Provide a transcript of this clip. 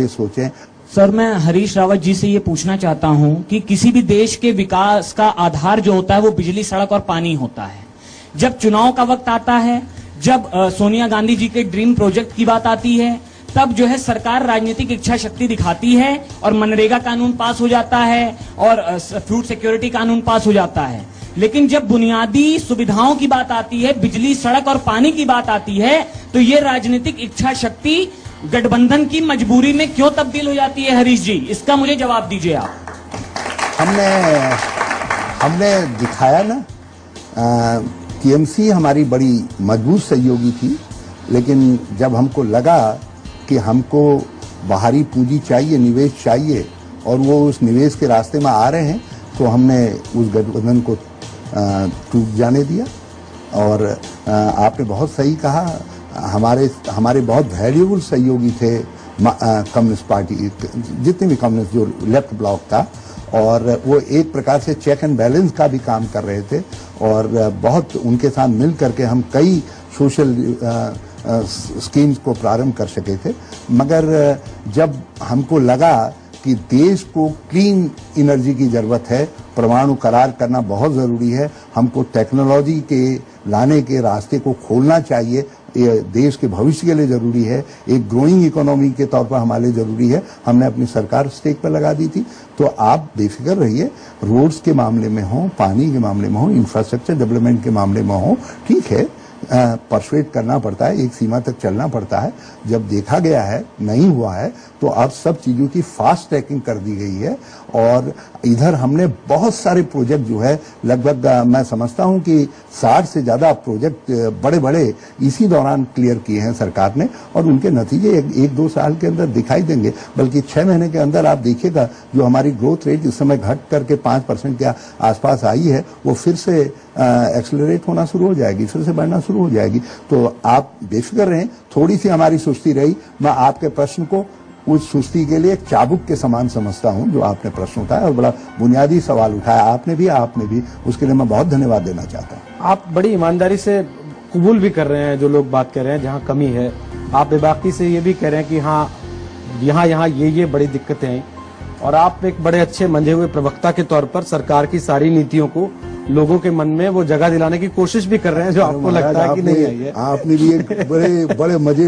सोचें। सर, मैं हरीश रावत जी से ये पूछना चाहता हूं कि किसी भी देश के विकास का आधार जो होता है वो बिजली, सड़क और पानी होता है। जब चुनाव का वक्त आता है, जब सोनिया गांधी जी के ड्रीम प्रोजेक्ट की बात आती है, तब जो है सरकार राजनीतिक इच्छा शक्ति दिखाती है और मनरेगा कानून पास हो जाता है और फूड सिक्योरिटी कानून पास हो जाता है। लेकिन जब बुनियादी सुविधाओं की बात आती है, बिजली, सड़क और पानी की बात आती है, तो ये राजनीतिक इच्छा शक्ति गठबंधन की मजबूरी में क्यों तब्दील हो जाती है? हरीश जी, इसका मुझे जवाब दीजिए आप। हमने दिखाया ना, टीएमसी हमारी बड़ी मजबूत सहयोगी थी, लेकिन जब हमको लगा कि हमको बाहरी पूंजी चाहिए, निवेश चाहिए और वो उस निवेश के रास्ते में आ रहे हैं, तो हमने उस गठबंधन को टूट जाने दिया। और आपने बहुत सही कहा, हमारे बहुत वैल्यूबल सहयोगी थे कम्युनिस्ट पार्टी, जितने भी कम्युनिस्ट जो लेफ्ट ब्लॉक था, और वो एक प्रकार से चेक एंड बैलेंस का भी काम कर रहे थे और बहुत उनके साथ मिल करके हम कई सोशल स्कीम्स को प्रारंभ कर सके थे। मगर जब हमको लगा कि देश को क्लीन एनर्जी की जरूरत है, परमाणु करार करना बहुत जरूरी है, हमको टेक्नोलॉजी के लाने के रास्ते को खोलना चाहिए, ये देश के भविष्य के लिए जरूरी है, एक ग्रोइंग इकोनॉमी के तौर पर हमारे लिए जरूरी है, हमने अपनी सरकार स्टेक पर लगा दी थी। तो आप बेफिक्र रहिए, रोड्स के मामले में हो, पानी के मामले में हो, इंफ्रास्ट्रक्चर डेवलपमेंट के मामले में हो, ठीक है, परसुएट करना पड़ता है, एक सीमा तक चलना पड़ता है। जब देखा गया है नहीं हुआ है, तो अब सब चीजों की फास्ट ट्रैकिंग कर दी गई है। और इधर हमने बहुत सारे प्रोजेक्ट जो है, लगभग मैं समझता हूं कि 60 से ज्यादा प्रोजेक्ट बड़े बड़े इसी दौरान क्लियर किए हैं सरकार ने, और उनके नतीजे एक दो साल के अंदर दिखाई देंगे। बल्कि 6 महीने के अंदर आप देखिएगा, जो हमारी ग्रोथ रेट इस समय घट करके 5% के आसपास आई है, वो फिर से एक्सेलरेट होना शुरू हो जाएगी, फिर से बढ़ना शुरू हो जाएगी। तो आप बेफिक्र रहें, थोड़ी सी हमारी सुस्ती रही, मैं आपके प्रश्न को उस सुस्ती के लिए एक चाबुक के समान समझता हूं जो आपने प्रश्न उठाया, और बड़ा बुनियादी सवाल उठाया आपने भी, उसके लिए मैं बहुत धन्यवाद देना चाहता हूं। आप बड़ी ईमानदारी से कबूल भी कर रहे हैं जो लोग बात कर रहे हैं जहां कमी है, आप बेबाकी से ये भी कह रहे हैं कि हाँ यहाँ ये बड़ी दिक्कतें हैं, और आप एक बड़े अच्छे मंझे हुए प्रवक्ता के तौर पर सरकार की सारी नीतियों को लोगों के मन में वो जगह दिलाने की कोशिश भी कर रहे हैं जो आपको लगता है कि नहीं आई है। आपने भी एक बड़े मजे